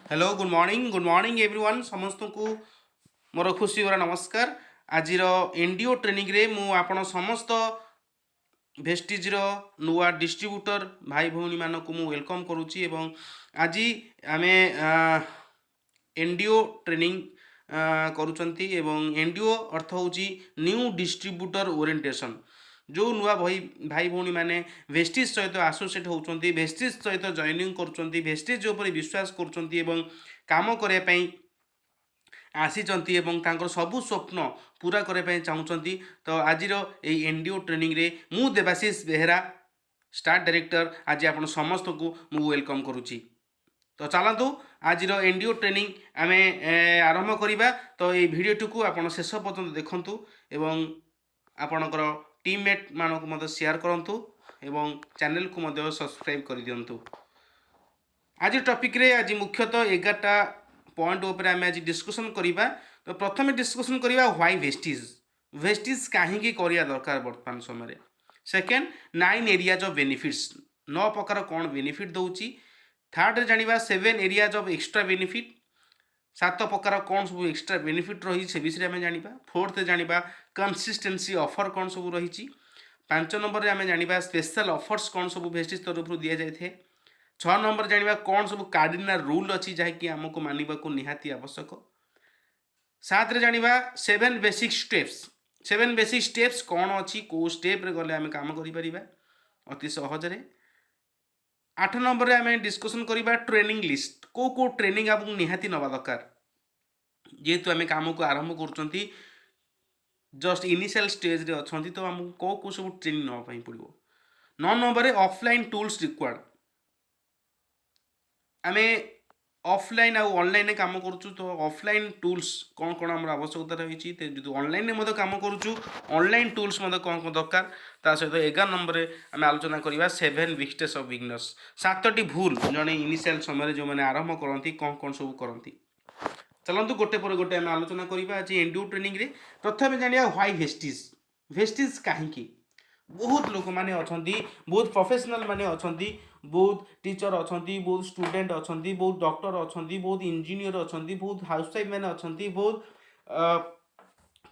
Hello good morning everyone समस्त को मोर खुशी भरा नमस्कार। आज एनडीओ ट्रेनिंग रे मु आपण समस्त भेस्टिज नुआ डिस्ट्रीब्यूटर भाई भौणी मानक मु वेलकम करुच्ची एवं आज आमे एनडीओ ट्रेनिंग करुचंती एवं एनडीओ अर्थ होची न्यू डिस्ट्रीब्यूटर ओरिएंटेशन। जो नुआ भाई भौणी मैंने भेस्टिज सहित आसोसिएट होती भेस्टिज सहित जॉइनिंग करुँच भेस्टिज उपर विश्वास करुँच काम करने आसीचंती एवं तांकर सबु स्वप्न पूरा करने चाहूँगी। तो आज एनडीओ ट्रेनिंग रे मु देवाशीष बेहेरा स्टार डायरेक्टर आज आप समस्त को मु वेलकम करुच्ची। तो चलतु आज एनडीओ ट्रेनिंग आम आरंभ करवा। तो ये भिडटी को आप शेष पर्यटन देखूँ एवं आपणकर टीममेट मानक मत शेयर करूँ एवं चैनल को मत सब्सक्राइब कर दिंतु। आज टॉपिक रे आज मुख्यतः 11टा पॉइंट उपर आम आज डिस्कसन करवा। तो प्रथम डिस्कसन करवा व्हाई वेस्टिज वेस्टिज कहीं करवा दरकार बर्तमान समय। सेकेंड 9 एरियाज ऑफ बेनिफिट्स 9 प्रकार कौन बेनिफिट दौची। थर्ड जानिबा 7 एरियाज ऑफ एक्स्ट्रा बेनिफिट 7 प्रकार कौन सब एक्स्ट्रा बेनिफिट रही से विषय में जानिबा। फोर्थ जानिबा कंसिस्टेंसी ऑफर कौन सब रही। 5 नंबर आम जानिबा स्पेशल ऑफर्स कौन सब वेस्टिज तरफ दि जाए। 6 नंबर जानिबा कौन सब कार्डिनल रूल अच्छी जहाँकि आमको मानवा को निहाती आवश्यक। 7 रे जानिबा 7 बेसिक स्टेप्स 7 बेसिक स्टेप्स कौन अच्छी कौ स्टेप रे गले आम काम करिपरिबा अति सहजरे। 8 नंबर आम डिस्कसन करवा ट्रेनिंग लिस्ट कौ ट्रेनिंग आपको निहाती नवा दरकार जेहेतु आम काम को आरंभ कर जस्ट इनिशियल स्टेज रे अच्छा तो आमको कौ सब ट्रेनिंग नापी पड़ो। 9 नंबर ऑफलाइन टूल्स रिक्वायर्ड आम ऑफलाइन आउ ऑनलाइन काम करुँ तो ऑफलाइन टूल्स कौन कौन आम आवश्यकता रही जो ऑनलाइन में काम करुँ ऑनलाइन टूल्स मत कौन कौन दरकार। ता सहित 11 नंबर आम आलोचना करवा 7 मिस्टेक्स ऑफ बिगनर्स 7टी भूल जड़े इनिशियल समय जो मैंने आरंभ करती कौन कौन सब करती। चलतु गोटे पर गोटे आम आलोचना करवा आज एनडीओ ट्रेनिंग रे। प्रथम जानिया व्हाई वेस्टिज वेस्टिज कहीं बहुत लोक मैंने अच्छा बहुत प्रोफेशनल माने अच्छा बहुत टीचर अच्छा बहुत स्टूडेंट अच्छा बहुत डॉक्टर अच्छा बहुत इंजीनियर अच्छा बहुत हाउसवाइफ मैंने अच्छा बहुत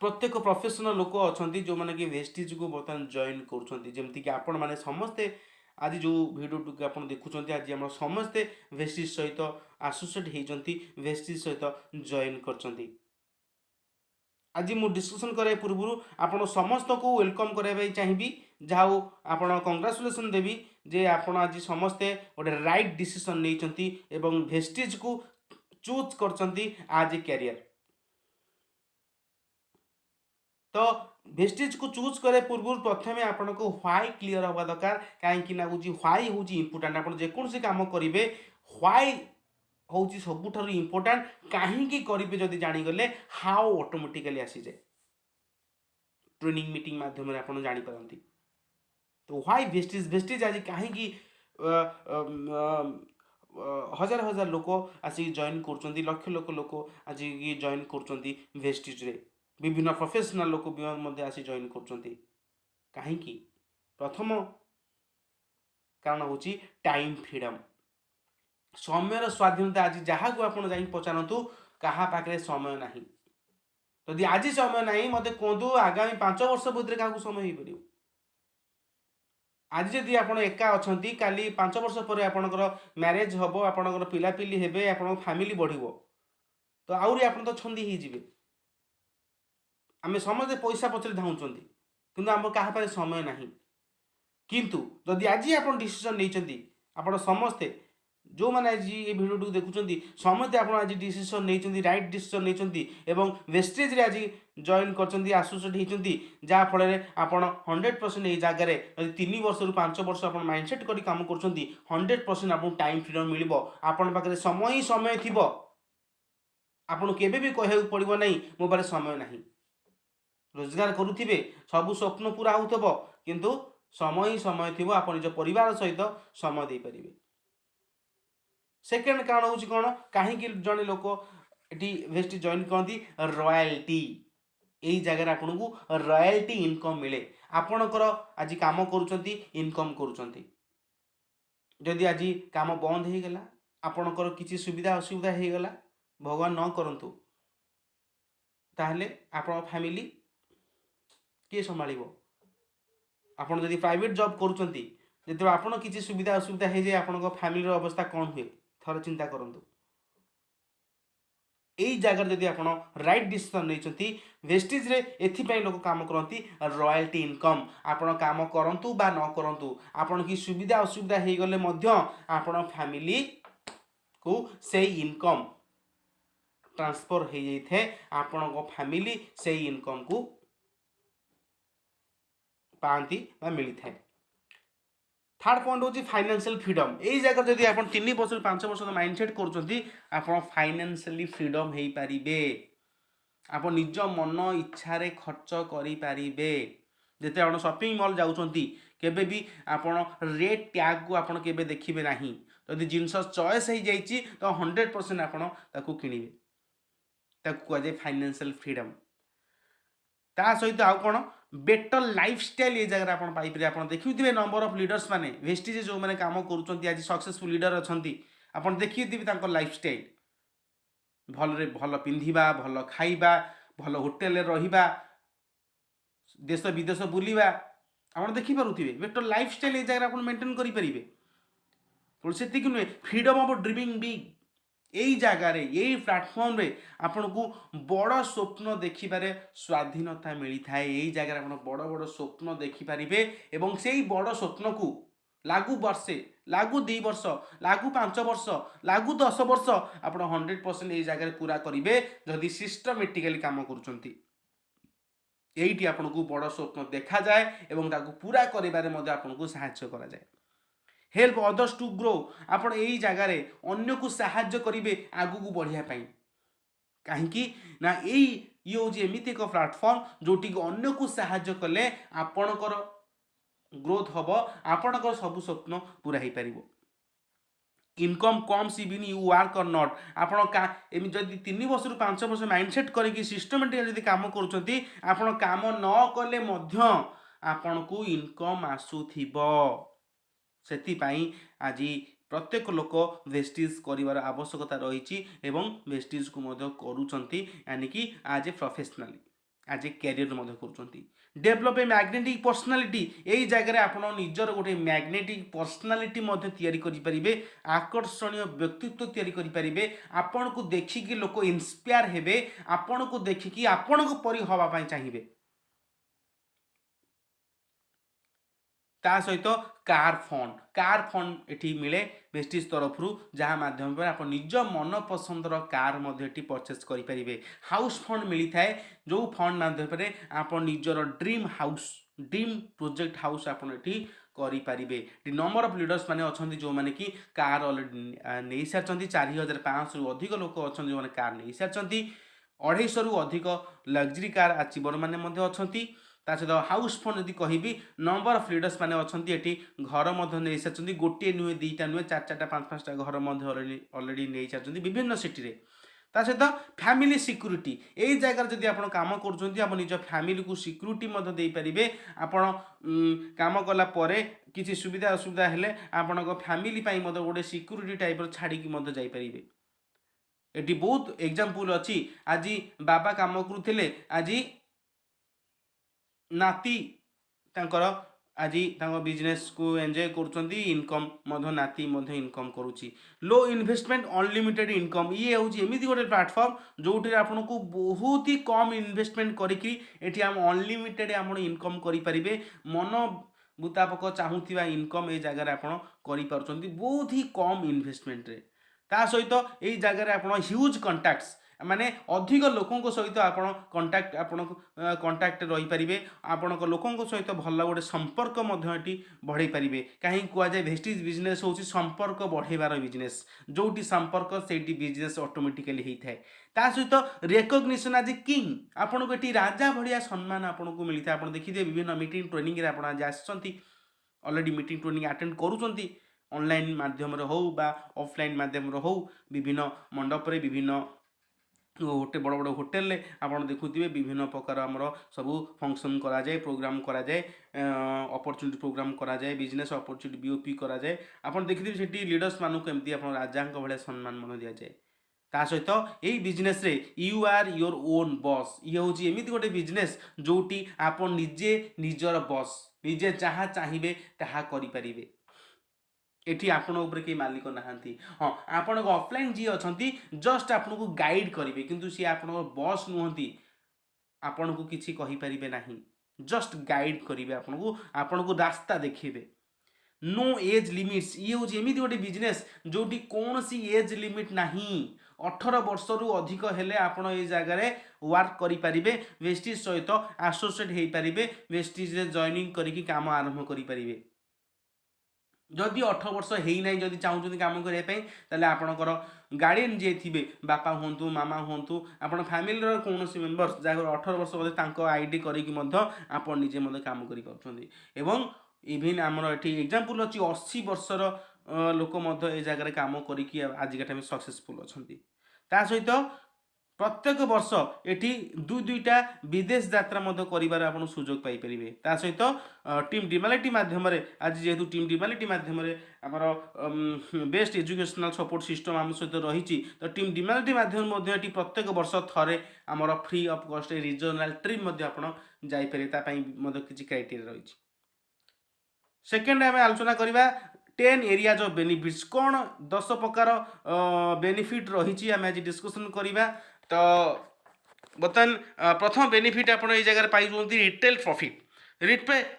प्रत्येक प्रोफेशनल लोक अच्छा जो मैंने कि वेस्टिज को बर्तमान जॉइन करमती आपण मैंने समस्ते आज जो भिडियो को आप देखुं आज आम समस्ते वेस्टिज सहित आसोसिएट होती वेस्टिज सहित जॉइन कर। आज मु डिस्कसन करे पूर्व आपण समस्त को वेलकम करने चाहिए जहाँ आपण कंग्राचुलेसन देवी जे आपण आज समस्ते गोटे राइट डिसीजन नहीं एवं वेस्टिज को चूज कर आज ए कैरियर। तो वेस्टिज को चूज करे पूर्व प्रथम आपण को व्हाई क्लियर हवा दरकार कहीं व्हाई हूँ इंपोर्टाट आप जेकोसी काम करेंगे व्हाई हूँ सबुठ इंपोर्टाट कहीं करेंगे जदि जानीगले हाउ ऑटोमेटिकली आसी जाए ट्रेनिंग मीटिंग माध्यम आप जानीपारती। तो व्हाई वेस्टिज वेस्टिज आज कहीं हजार हजार लोक आसिक जॉइन कर लक्ष लक्ष लोक आज जॉइन कर वेस्टिज रे विभिन्न प्रोफेशनल लोक आसी जॉइन कर कहीं प्रथम कारण हूँ टाइम फ्रीडम समय स्वाधीनता। आज जहाँ को आप पचारतु क्या पाखे समय ना जदि आज समय ना मत कहतु आगामी 5 वर्ष भितर क्या समय हो पार। आज जदि आप एका अच्छा काली 5 वर्ष पर आपणकर मैरेज हम आपणकर पिलापिली हे आप फैमिली बढ़ तो आहरी आप तो छंदी हो आम समझे पैसा पचर धाऊँ कि आम क्या समय ना किंतु जदि आज आप डिसीजन नहीं आप समस्ते जो मैंने आज ये भिडियो देखुं समस्ते आप आज डिसीजन नहीं राइट डिसीजन नहीं एवं वेस्टेज आज जॉइन कर आसोसिएट होती जहाँफल आप 100% ये जगार 3 वर्ष रु 5 वर्ष आप माइंडसेट कर काम कर 100% आपको टाइम फ्रीडम मिल आपण पाखे समय ही समय थी आपको केवे भी कह पड़ो ना मो पाखे समय ना रोजगार करुवे सबू स्वप्न पूरा होथब किंतु समय ही समय थी आप निज परिवार सहित समय दे पारे। सेकेंड कारण हूँ कौन कहीं जड़े लोक ये वेस्ट जॉइन करती रॉयल्टी यही जगह आपन को रॉयल्टी इनकम मिले आपणकर आज काम करुँच इनकम करुँच जदि आज काम बंद हो गला ଆପଣଙ୍କର କିଛି ସୁବିଧା ଅସୁବିଧା ହେଇଗଲା, ଭଗବାନ ନ କରନ୍ତୁ, ତାହେଲେ ଆପଣଙ୍କ ଫ୍ୟାମିଲି କିଏ ସମ୍ଭାଳିବ? ଆପଣ ଯଦି ପ୍ରାଇଭେଟ୍ ଜବ୍ କରୁଛନ୍ତି, ଯେତେବେଳେ ଆପଣ କିଛି ସୁବିଧା ଅସୁବିଧା ହେଇଯାଏ ଆପଣଙ୍କ ଫ୍ୟାମିଲିର ଅବସ୍ଥା କ'ଣ ହୁଏ ଥରେ ଚିନ୍ତା କରନ୍ତୁ। এই ଜାଗାରେ ଯଦି ଆପଣ ରାଇଟ୍ ଡିସିସନ୍ ନେଇଛନ୍ତି, ଭେଷ୍ଟିଜ୍ରେ ଏଥିପାଇଁ ଲୋକ କାମ କରନ୍ତି ରୟାଲ୍ଟି ଇନକମ୍। ଆପଣ କାମ କରନ୍ତୁ ବା ନ କରନ୍ତୁ, ଆପଣ କି ସୁବିଧା ଅସୁବିଧା ହେଇଗଲେ ମଧ୍ୟ ଆପଣ ଫ୍ୟାମିଲିକୁ ସେଇ ଇନକମ୍ ଟ୍ରାନ୍ସଫର୍ ହେଇଯାଇଥାଏ, ଆପଣଙ୍କ ଫ୍ୟାମିଲି ସେଇ ଇନକମ୍କୁ ପାଆନ୍ତି ବା ମିଳିଥାଏ। থার্ড পয়েন্ট হচ্ছে ফাইনান্সিয়াল ফ্রিডম। এই জায়গায় যদি আপনার 3 বছর 5 বছর মাইন্ডসেট করছেন আপনার ফাইনান্সিয়ালি ফ্রিডম হয়ে পারিবে, ଆପଣ ନିଜ ମନ ଇଚ୍ଛାରେ ଖର୍ଚ୍ଚ କରିପାରିବେ। ଯେତେ ଆପଣ ସପିଂ ମଲ୍ ଯାଉଛନ୍ତି କେବେ ବି ଆପଣ ରେଟ୍ ଟ୍ୟାଗ୍କୁ ଆପଣ କେବେ ଦେଖିବେ ନାହିଁ। ଯଦି ଜିନିଷ ଚଏସ୍ ହେଇଯାଇଛି ତ 100% ଆପଣ ତାକୁ କିଣିବେ। ତାକୁ କୁହାଯାଏ ଫାଇନାନ୍ସିଆଲ ଫ୍ରିଡମ୍। ତା ସହିତ ଆଉ କ'ଣ ବେଟର ଲାଇଫଷ୍ଟାଇଲ୍ ଏ ଜାଗାରେ ଆପଣ ପାଇପାରିବେ। ଆପଣ ଦେଖିଥିବେ ନମ୍ବର ଅଫ୍ ଲିଡର୍ସ ମାନେ ଭେଷ୍ଟିଜ୍ ଯେଉଁମାନେ କାମ କରୁଛନ୍ତି ଆଜି ସକ୍ସେସଫୁଲ୍ ଲିଡର ଅଛନ୍ତି, ଆପଣ ଦେଖିଥିବେ ତାଙ୍କ ଲାଇଫଷ୍ଟାଇଲ୍। ଭଲରେ ଭଲ ପିନ୍ଧିବା, ଭଲ ଖାଇବା, ଭଲ ହୋଟେଲରେ ରହିବା, ଦେଶ ବିଦେଶ ବୁଲିବା, ଆପଣ ଦେଖିପାରୁଥିବେ। ବେଟର ଲାଇଫଷ୍ଟାଇଲ୍ ଏ ଜାଗାରେ ଆପଣ ମେଣ୍ଟେନ୍ କରିପାରିବେ। ସେତିକି ନୁହେଁ, ଫ୍ରିଡମ୍ ଅଫ୍ ଡ୍ରିମିଂ ବିଗ୍। এই জায়গায় এই প্ল্যাটফর্মে আপনার বড় স্বপ্ন দেখিবার স্বাধীনতা মিলি থাকে। এই জায়গায় আপনার বড় বড় স্বপ্ন দেখিপারে এবং সেই বড় স্বপ্নকু লাগু বর্ষে, লাগু 2 বর্ষ, লাগু 5 বর্ষ, লাগু 10 বর্ষ আপনার 100% এই জায়গায় পুরা করবে যদি সিস্টমেটিকালি কাম করছেন। এইটি আপনার বড় স্বপ্ন দেখা যায় এবং তাকে পুরা করিবার মধ্যে আপনার সাহায্য করা যায়। Help others to grow. ଆପଣ ଏଇ ଜାଗାରେ ଅନ୍ୟକୁ ସାହାଯ୍ୟ କରିବେ ଆଗକୁ ବଢ଼ିବା ପାଇଁ। କାହିଁକି ନା ଇଏ ହେଉଛି ଏମିତି ଏକ ପ୍ଲାଟଫର୍ମ ଯେଉଁଠିକି ଅନ୍ୟକୁ ସାହାଯ୍ୟ କଲେ ଆପଣଙ୍କର ଗ୍ରୋଥ୍ ହେବ, ଆପଣଙ୍କର ସବୁ ସ୍ୱପ୍ନ ପୁରା ହେଇପାରିବ। Income comes even you work or not. ଆପଣ ଏମିତି ଯଦି 3 ବର୍ଷରୁ 5 ବର୍ଷ ମାଇଣ୍ଡସେଟ୍ କରିକି ସିଷ୍ଟମେଟିକାଲି ଯଦି କାମ କରୁଛନ୍ତି, ଆପଣ କାମ ନ କଲେ ମଧ୍ୟ ଆପଣଙ୍କୁ ଇନକମ୍ ଆସୁଥିବ। ସେଥିପାଇଁ ଆଜି ପ୍ରତ୍ୟେକ ଲୋକ ଭେଷ୍ଟିଜ୍ କରିବାର ଆବଶ୍ୟକତା ରହିଛି ଏବଂ ଭେଷ୍ଟିଜ୍କୁ ମଧ୍ୟ କରୁଛନ୍ତି, यानी ଆଜ୍ ଏ ପ୍ରଫେସନାଲି, ଆଜ୍ ଏ କ୍ୟାରିୟର ମଧ୍ୟ କରୁଛନ୍ତି। ଡେଭଲପ୍ ଏ ମ୍ୟାଗ୍ନେଟିକ୍ ପର୍ସନାଲିଟି। ଏଇ ଜାଗାରେ ଆପଣ ନିଜର ଗୋଟେ ମ୍ୟାଗ୍ନେଟିକ୍ ପର୍ସନାଲିଟି ମଧ୍ୟ ତିଆରି କରିପାରିବେ, ଆକର୍ଷଣୀୟ ବ୍ୟକ୍ତିତ୍ୱ ତିଆରି କରିପାରିବେ। ଆପଣଙ୍କୁ ଦେଖିକି ଲୋକ ଇନ୍ସପାୟାର ହେବେ, ଆପଣଙ୍କୁ ଦେଖିକି ଆପଣଙ୍କ ପରି ହେବା ପାଇଁ ଚାହିଁବେ। ତା ସହିତ କାର୍ ଫଣ୍ଡ ଏଠି ମିଳେ ଭେଷ୍ଟିଜ୍ ତରଫରୁ, ଯାହା ମାଧ୍ୟମରେ ଆପଣ ନିଜ ମନ ପସନ୍ଦର କାର୍ ମଧ୍ୟ ଏଠି ପରଚେସ୍ କରିପାରିବେ। ହାଉସ୍ ଫଣ୍ଡ ମିଳିଥାଏ, ଯେଉଁ ଫଣ୍ଡ ମାଧ୍ୟମରେ ଆପଣ ନିଜର dream house, dream project house ଆପଣ ଏଠି କରିପାରିବେ। ଏଠି ନମ୍ବର ଅଫ୍ ଲିଡର୍ସ ମାନେ ଅଛନ୍ତି ଯେଉଁମାନେ କି କାର୍ ଅଲରେଡ଼ି ନେଇସାରିଛନ୍ତି। 4500ରୁ ଅଧିକ ଲୋକ ଅଛନ୍ତି ଯେଉଁମାନେ କାର୍ ନେଇସାରିଛନ୍ତି। 250ରୁ ଅଧିକ ଲକ୍ସରୀ କାର୍ ଆଚିଭର ମାନେ ମଧ୍ୟ ଅଛନ୍ତି। ତା ସହିତ ହାଉସ୍ ଫଣ୍ଡ ଯଦି କହିବି, ନମ୍ବର ଅଫ୍ ଲିଡର୍ସ ମାନେ ଅଛନ୍ତି ଏଠି ଘର ମଧ୍ୟ ନେଇସାରିଛନ୍ତି। ଗୋଟିଏ ନୁହେଁ, 2ଟା ନୁହେଁ, 4ଟା 5ଟା ଘର ମଧ୍ୟ ଅଲରେଡ଼ି ନେଇସାରିଛନ୍ତି ବିଭିନ୍ନ ସିଟିରେ। ତା ସହିତ ଫ୍ୟାମିଲି ସିକ୍ୟୁରିଟି। ଏଇ ଜାଗାରେ ଯଦି ଆପଣ କାମ କରୁଛନ୍ତି, ଆପଣ ନିଜ ଫ୍ୟାମିଲିକୁ ସିକ୍ୟୁରିଟି ମଧ୍ୟ ଦେଇପାରିବେ। ଆପଣ କାମ କଲା ପରେ କିଛି ସୁବିଧା ଅସୁବିଧା ହେଲେ ଆପଣଙ୍କ ଫ୍ୟାମିଲି ପାଇଁ ମଧ୍ୟ ଗୋଟେ ସିକ୍ୟୁରିଟି ଟାଇପ୍ର ଛାଡ଼ିକି ମଧ୍ୟ ଯାଇପାରିବେ। ଏଠି ବହୁତ ଏକ୍ଜାମ୍ପଲ୍ ଅଛି। ଆଜି ବାବା କାମ କରୁଥିଲେ, ଆଜି ନାତି ତାଙ୍କର ଆଜି ତାଙ୍କ ବିଜନେସ୍କୁ ଏନ୍ଜୟ କରୁଛନ୍ତି, ଇନକମ୍ ମଧ୍ୟ ନାତି ମଧ୍ୟ ଇନକମ୍ କରୁଛି। ଲୋ ଇନଭେଷ୍ଟମେଣ୍ଟ ଅନଲିମିଟେଡ୍ ଇନକମ୍। ଇଏ ହେଉଛି ଏମିତି ଗୋଟେ ପ୍ଲାଟଫର୍ମ ଯେଉଁଥିରେ ଆପଣଙ୍କୁ ବହୁତ ହି କମ୍ ଇନଭେଷ୍ଟମେଣ୍ଟ କରିକି ଏଠି ଆମ ଅନଲିମିଟେଡ୍ ଆପଣ ଇନକମ୍ କରିପାରିବେ। ମନ ମୁତାବକ ଚାହୁଁଥିବା ଇନକମ୍ ଏ ଜାଗାରେ ଆପଣ କରିପାରୁଛନ୍ତି ବହୁତ ହି କମ୍ ଇନଭେଷ୍ଟମେଣ୍ଟରେ। ତା ସହିତ ଏଇ ଜାଗାରେ ଆପଣ ହ୍ୟୁଜ୍ କଣ୍ଟାକ୍ଟସ୍, ମାନେ ଅଧିକ ଲୋକଙ୍କ ସହିତ ଆପଣ କଣ୍ଟାକ୍ଟ ରହିପାରିବେ। ଆପଣଙ୍କ ଲୋକଙ୍କ ସହିତ ଭଲ ଗୋଟେ ସମ୍ପର୍କ ମଧ୍ୟ ଏଠି ବଢ଼େଇ ପାରିବେ। କାହିଁକି କୁହାଯାଏ ଭେଷ୍ଟିଜ୍ ବିଜନେସ୍ ହେଉଛି ସମ୍ପର୍କ ବଢ଼େଇବାର ବିଜନେସ୍। ଯେଉଁଠି ସମ୍ପର୍କ ସେଇଠି ବିଜନେସ୍ ଅଟୋମେଟିକାଲି ହେଇଥାଏ। ତା ସହିତ ରେକଗ୍ନିସନ୍ ଆଜି କିଙ୍ଗ। ଆପଣଙ୍କୁ ଏଠି ରାଜା ଭଳିଆ ସମ୍ମାନ ଆପଣଙ୍କୁ ମିଳିଥାଏ। ଆପଣ ଦେଖିଥିବେ ବିଭିନ୍ନ ମିଟିଂ ଟ୍ରେନିଂରେ ଆପଣ ଆଜି ଆସିଛନ୍ତି, ଅଲରେଡ଼ି ମିଟିଂ ଟ୍ରେନିଂ ଆଟେଣ୍ଡ କରୁଛନ୍ତି, ଅନଲାଇନ୍ ମାଧ୍ୟମରେ ହେଉ ବା ଅଫଲାଇନ୍ ମାଧ୍ୟମରେ ହେଉ, ବିଭିନ୍ନ ମଣ୍ଡପରେ ବିଭିନ୍ନ गोटे बड़ बड़ होटेल आपड़ देखुए विभिन्न प्रकार आमर सबू फंक्शन कराए प्रोग्राम कराए अपरचुनिटी प्रोग्राम कराए बिजनेस अपरचुनिटी बीओपी कराए आप देखिए से लीडर्स मानक एमती आप राजा भाया सम्मान मन दि जाए ता सहित यही बिजनेस रे you are your own boss ये हूँ एमती गोटे बिजनेस जोटी आप निजे निजर बॉस निजे जहाँ चाहिए ताहा करें एठी आपण ऊपर के मालिक नहांती हाँ आपण ऑफलाइन जी अच्छा जस्ट आपन को गाइड करेंगे किंतु सी आपण बॉस नुहंती आपण को किसी कहींपारे ना जस्ट गाइड करेंगे आपन को रास्ता देखिए नो एज लिमिट्स ये हूँ एमती गोटे बिजनेस जोटी कौन सी एज लिमिट ना 18 वर्ष रु अधिक हेले आपण ये जगह वर्क करेंगे वेस्टिज सहित आसोसिएट हो पारे वेस्टिज जॉइनिंग करके काम आरंभ करेंगे जदि 18 वर्ष होना जदि चाहूँ कम करने आपणकर गार्डियन जी थे बापा हूँ मामा हूँ आप फैमिली कौन मेम्बर्स जहाँ 18 वर्ष बोधे आईडी करके कम कर इवन आमर ये एग्जांपल अच्छी 80 वर्षर लोक ये जगह कम करके आज का टाइम सक्सेसफुल अच्छा सहित प्रत्येक वर्ष एटी दुईटा विदेश यात्रा कर सुजोग पाइपर ता सहित टीम डिमालिटी मध्यम आज जेहेतु टीम डिमालिटी मध्यम आमर बेस्ट एजुकेशनल सपोर्ट सिस्टम आम सहित रही तो टीम डिमालिटी मध्यम प्रत्येक वर्ष थे आमर free of cost regional trip जापर किसी क्राइटेरिया रही सेकेंड आम आलोचना करवा 10 एरियाज ऑफ बेनिफिट्स कौन 10 प्रकार बेनिफिट रही आम आज डिस्कसन करवा तो बर्तमान प्रथम बेनिफिट आप जगह पाई रिटेल प्रॉफिट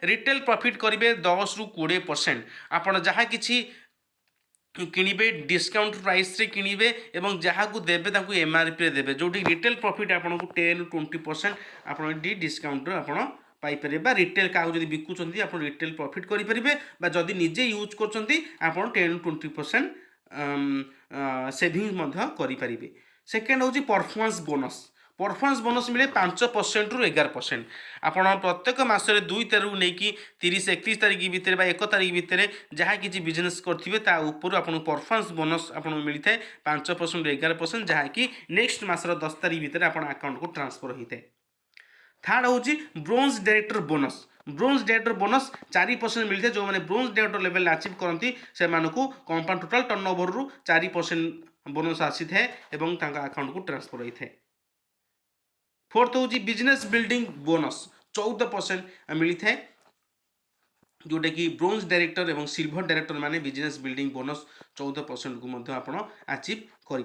रिटेल प्रॉफिट करेंगे 10 ରୁ 20% आपड़ जहाँ कि किणवे डिस्काउंट प्राइस रे किणवे एवं जहाँ को देवे एमआरपी देवे जो रिटेल प्रॉफिट आपको 10 ରୁ 20% आप डिस्काउंट आप पाइपर रिटेल क्या बिकुंट आप रिटेल प्रॉफिट करेंगे जदि निजे यूज कर 10 ରୁ 20% सेविंग करेंगे सेकेंड हूँ परफॉर्मेंस बोनस मिले 5% ରୁ 11% आपड़ प्रत्येक मसरे 2 तारीख नहीं 30-31 तारीख भितर 1 तारीख भितर जहाँ किसी बिजनेस करेंगे तापर आपको परफॉर्मेंस बोनस आपको मिलता है 5% ରୁ 11% जहाँकि नेक्स्ट मसर 10 तारीख भितर आप अकाउंट को ट्रांसफर होता है थर्ड हूँ ब्रोंज डायरेक्टर बोनस 4% मिलता है जो मैंने ब्रोंज डायरेक्टर लेवल अचीव करती से कंपनी टोटाल टर्नओवर रु 4% बोनस आसी था एवं अकाउंट को ट्रांसफर होता है फोर्थ हूँ बिजनेस बिल्डिंग बोनस 14% मिलता है जोटा कि ब्रोंज डायरेक्टर एवं सिल्वर डायरेक्टर माने बिजनेस बिल्डिंग बोनस 14% को आप अचीव कर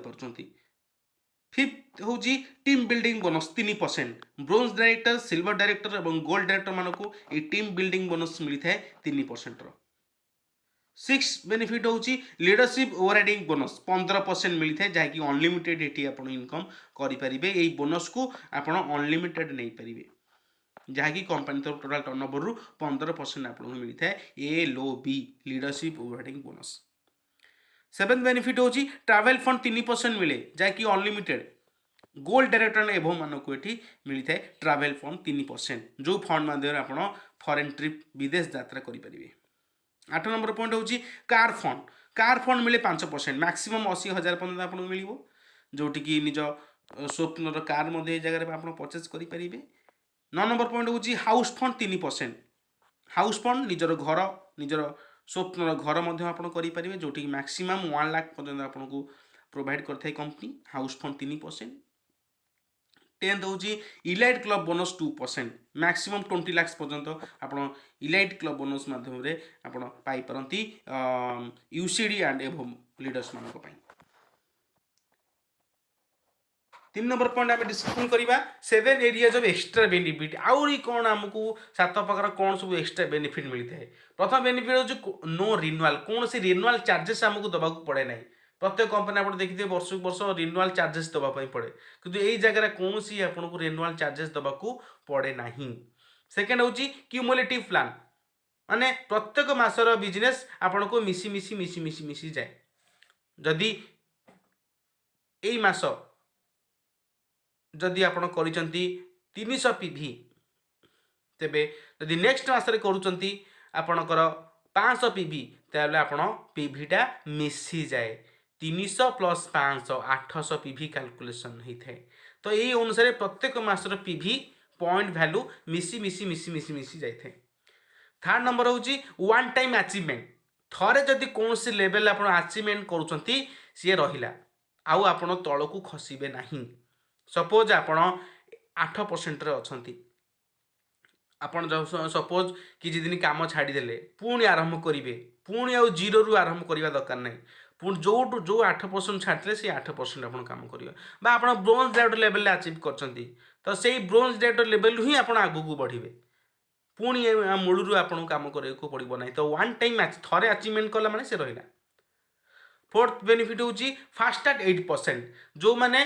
फिफ्थ हूँ team building bonus 3% bronze director silver director और गोल्ड डायरेक्टर मानक ये टीम बिल्डिंग बोनस मिलता है 3%। सिक्स बेनिफिट हूँ लीडरशिप ओवरराइडिंग बोनस 15% मिलता है जहाँकि अनलिमिटेड ये आप इनकम करेंगे यही बोनस को आप अनलिमिटेड नहीं पारे जहाँकि कंपनी तरफ टोटाल टर्नओवर रु 15% आपको मिलता है LOB leadership overriding bonus. Seventh benefit हूँ ट्रैवल फंड 3% मिले जहाँकि अनलिमिटेड गोल्ड डायरेक्टर एवं मानक ये मिलता है ट्रैवल फंड 3% जो फंड माध्यम आप फॉरेन ट्रिप विदेश यात्रा करेंगे। 8 नंबर पॉइंट हूँ कार फंड मिले 5% मैक्सिमम 80,000 पर्यटन आपको मिल जोटि कि निज स्वप्नर कार जगह आप परचेज करेंगे। 9 नंबर पॉइंट हूँ हाउस फंड 3% हाउस फंड निजर घर निजर स्वप्नर घर आप करेंगे जोटि मैक्सिमम 1 लाख पर्यटन आपको प्रोवाइड करता है कंपनी हाउस फंड 3%। 10th हूँ elite club bonus 2% maximum 20 lakh पर्यंत आप इलाइट क्लब बोनस माध्यम पाइपारती यूसीडी एंड एवं लीडर्स मानक 3 नंबर पॉइंट आम डिस्कसन करवा 7 एरियाज ऑफ एक्स्ट्रा बेनिफिट आउरी कौन आमको 7 प्रकार कौन सब एक्स्ट्रा बेनिफिट मिलता है। प्रथम बेनिफिट हूँ नो रिन्यूअल कौन से रिन्यूअल चार्जेस आमको दबा पड़े ना प्रत्येक कंपनी आप देखिए वर्ष वर्ष रिन्यूअल चार्जेस दवाई पड़े किंतु यही जगह कौन सी आपको रिन्यूअल चार्जेस दबा पड़े ना। सेकेंड हूँ क्यूमुलेटिव प्लान माने प्रत्येक मासर बिजनेस आपन को मिसी मिसी मिसी मिसी मिसी जाए जदि यही मास जदि आपन करिसंती 300 PV तेबे जदि नेक्स्ट मास रे करूचंती आपनकर 500 PV ताले आपन PV टा मिसी जाए 300 प्लस 500 800 पीवी कैलकुलेशन होता है। तो यही अनुसार प्रत्येक मासर पीवी पॉइंट वैल्यू मिसी मिसी मिसी मिसी मिसी जाए। थर्ड नंबर हूँ वन टाइम अचिवमेंट। थरे जदि कौन सी लेवल आप अचिवमेंट करुँच सी रहा आउ आपण तलू खसबे ना। सपोज आप 8% अच्छा आपण सपोज किसी दिन काम छाड़देले पुणी आरंभ करेंगे पुणी आउ जीरो रु आरंभ करने दरकार ना। पुणी जो 8% छाड़ते से 8% आप कम करेंगे आप ब्रोंज डायरेक्टर लेवल अचिव कर तो से ब्रोंज डायरेक्टर लेवल ही आप आग को बढ़े पुणी मूलू आपको कम करने को पड़ो ना। तो वन टाइम थे अचिवमेंट कला मैंने से रहा। फोर्थ बेनिफिट हूँ फास्टैग 8% जो मैंने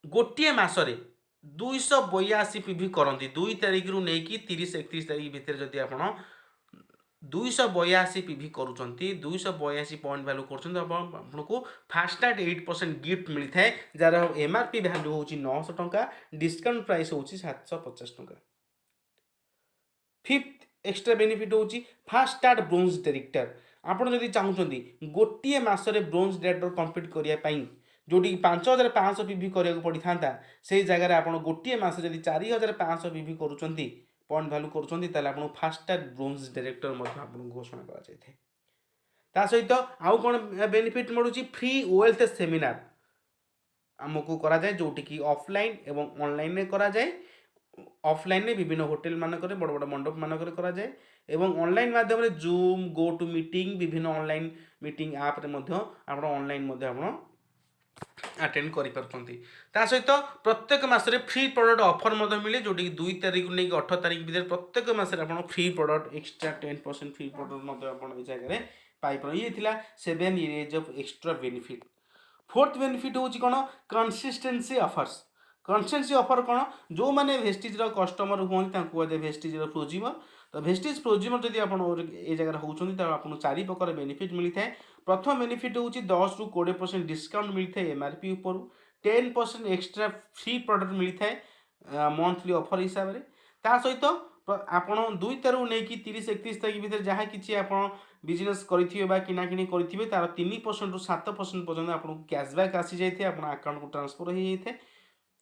गोटे मसरे 282 पीवी करती 2 तारिख रु नहीं 30-31 तारिख भितर जदि आप 282 पीवी करुँच 282 पॉइंट वैल्यू कर फास्टैग 8% गिफ्ट मिलता है जार एमआरपी वैल्यू हूँ 900 टंका डिस्काउंट प्राइस हूँ 750 टंका। फिफ्थ एक्सट्रा बेनिफिट हूँ फास्ट स्टार्ट ब्रोंज डायरेक्टर। आपड़ जदि चाहूँगी गोटे मसरे ब्रोंज डायरेक्टर कम्प्लीट करने जोटी 5500 पीवी कराया पड़ी था से जगह आप गोटे मस जब 4500 पीवी कर पॉइंट वैल्यू कर फास्ट स्टार्ट ब्रोंज डायरेक्टर घोषणा कर सहित आउ कौन बेनिफिट मिलूँ फ्री वेल्थ सेमिनार आमको करा जाए जोटि कि ऑफलाइन एवं ऑनलाइन करा जाए। ऑफलाइन में विभिन्न होटेल मानक बड़ बड़ मंडप मानक करा जाए एवं ऑनलाइन माध्यम जूम गो टू मीटिंग विभिन्न ऑनलाइन मीटिंग आप ऑनलाइन अटेंड कर सहित प्रत्येक मसरे फ्री प्रोडक्ट ऑफर मिले जोटि 2 तारिख नहीं 18 तारिख भर प्रत्येक मसरे आप free product extra 10% free product जगह पाइपर। ये 7 areas of extra benefit. Fourth benefit हूँ कौन कंसिस्टेंसी ऑफर्स। कंसिस्टेंसी ऑफर कौन जो मैंने भेस्टिज कस्टमर हूँ कहुए भेस्टिज प्रोज्यूमर। तो भेस्टिज प्रोज्यूमर जब आप ये जगह होती तो आपको 4 प्रकार बेनिफिट मिलता है। प्रथम बेनिफिट हूँ 10 ରୁ 20% डिस्काउंट मिलता है एमआरपी ऊपर 10% एक्सट्रा फ्री प्रोडक्ट मिलता है मंथली ऑफर हिसाब से। ता सहित आप 2 तारिख नहीं 30-31 तारिख भर जहाँ कि आप बिजनेस करेंगे किना कि करेंगे तार 3% ରୁ 7% पर्यटन आपको कैशबैक आसी जाए आप अकाउंट को ट्रांसफर हो जाए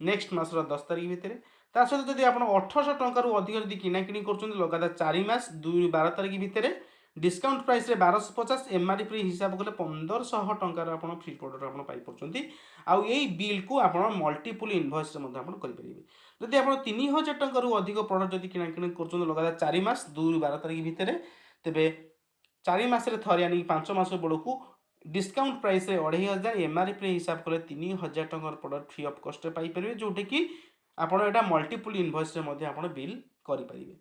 नेक्स्ट मसर 10 तारिख भितर। ता सहित जब आप 1800 टंकार अधिक जब किनाकिनी कर लगातार 4 मास 2 ରୁ 12 तारिख भितर डिस्काउंट प्राइस रे 1250 एमआरपी हिसाब कले 1500 टंकार आप फ्री प्रोडक्ट आप पाइपर आउ यही बिल को आप मल्टीपल इनवॉइस करेंगे। जदि आप 3000 टंकार अधिक प्रोडक्ट जब किनाकिनी कर लगातार 4 मास 2 ରୁ 12 तारिख भितर तेरे 4 मासरे थे यानी 5 मास बेलू डिस्काउंट प्राइस 2500 एमआरपी हिसाब कले 3000 टंकार प्रोडक्ट फ्री ऑफ कॉस्ट पाइपर जोटे कि आप मल्टीपल इनवॉइस बिल करेंगे।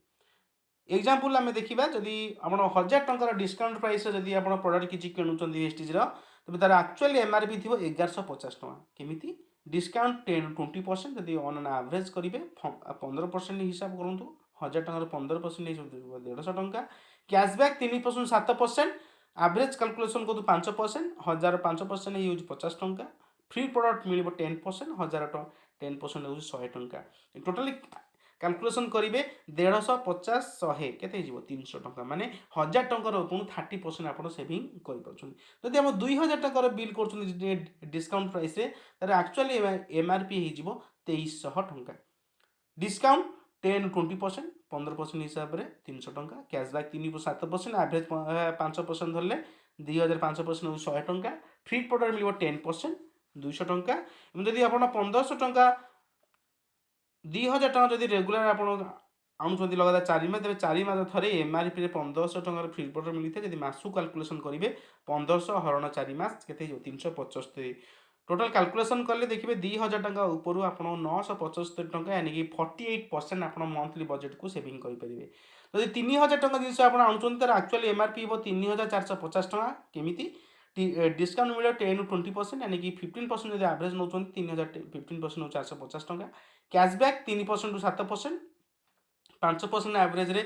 एग्जांपल आम देखा जदि आप 1000 टंकार डिस्काउंट प्राइस जदि आप प्रोडक्ट किसी किणुंट वेस्टिज तेज तार एक्चुअली एमआरपी थी 1150 टका केमी डिस्काउंट 10-20% जदि ऑन एन एवरेज करेंगे 15% हिसाब करूँ 1000 टंकार 15% 150 टंका कैशबैक 3% 7% एवरेज कैलकुलेशन करूँ 5% 1000 5% ये 50 टंका फ्री प्रोडक्ट मिल 10% 1000 10% हूँ 100 टंका टोटाली कैलकुलेशन करेंगे 150 100 केते 300 टंका माने 1000 टंकार उपरू 30% आप सेविंग कर। जदि आप 2000 टंकार बिल कर डिस्काउंट प्राइस तार एक्चुअली एमआरपी हो 2300 टंका डिस्काउंट 10-20% 15% हिसाब से 300 टंका कैशबैक 3-7% एवरेज 5% धरले 2500% 100 टंका फ्री प्रोडक्ट मिल 10% 200 टंका जदि आप 1500 टंका 2000 टंका जदि रेगुलर आप आनुंट लगातार 4 मास तेज 4 मास थे एमआरपी 1500 टंकार फ्री प्रोडक्ट मिलता है। जब मासू कैलकुलेशन करेंगे 1500 हरण 4 मास के 375 टोटाल कैलकुलेशन कले देखिए 2000 टंका ऊपर आप 975 टंका यानी कि 48% आप मंथली बजेट को सेविंग करेंगे। जदि 3000 टंका जिन आप आनुंट तार एक्चुअली एमआरपी हो 3450 टंका केमी डिस्काउंट मिले 10-20% यानी कि 15% जब एवरेज नौ 3000 15% 450 टंका कैशबैक 3% 7% 5% एवरेज रे